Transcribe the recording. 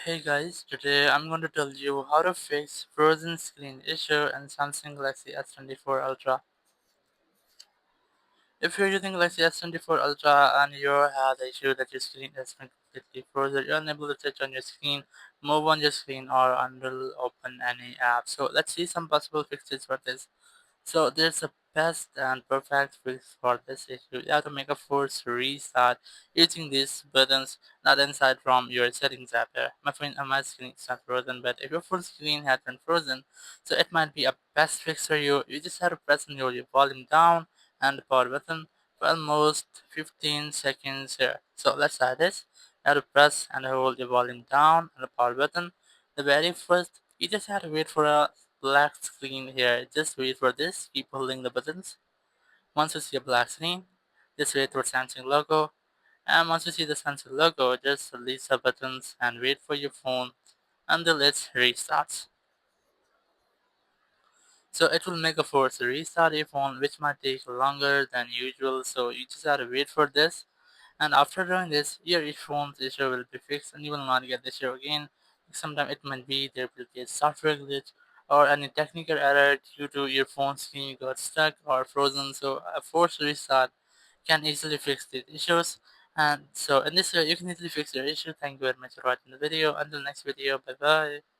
Hey guys, today I'm going to tell you how to fix frozen screen issue in Samsung Galaxy S24 Ultra. If you're using Galaxy S24 Ultra and you have the issue that your screen is completely frozen, you're unable to touch on your screen, move on your screen, or unable open any app. So let's see some possible fixes for this. So there's a best and perfect fix for this issue. You have to make a forced restart using these buttons, not inside from your settings app here. My screen is not frozen, but if your full screen had been frozen, so it might be a best fix for you. You just have to press and hold your volume down and the power button for almost 15 seconds here. So let's try this. You have to press and hold your volume down and the power button. The very first, you just have to wait for a black screen here. Just wait for this. Keep holding the buttons. Once you see a black screen, just wait for Samsung logo. And once you see the Samsung logo, just release the buttons and wait for your phone until it restarts. So it will make a force restart your phone, which might take longer than usual. So you just have to wait for this. And after doing this, your phone's issue will be fixed and you will not get the issue again. Sometimes it might be there will be a software glitch or any technical error due to your phone screen got stuck or frozen. So a forced restart can easily fix these issues. And so in this way, you can easily fix your issue. Thank you very much for watching the video. Until next video, bye bye.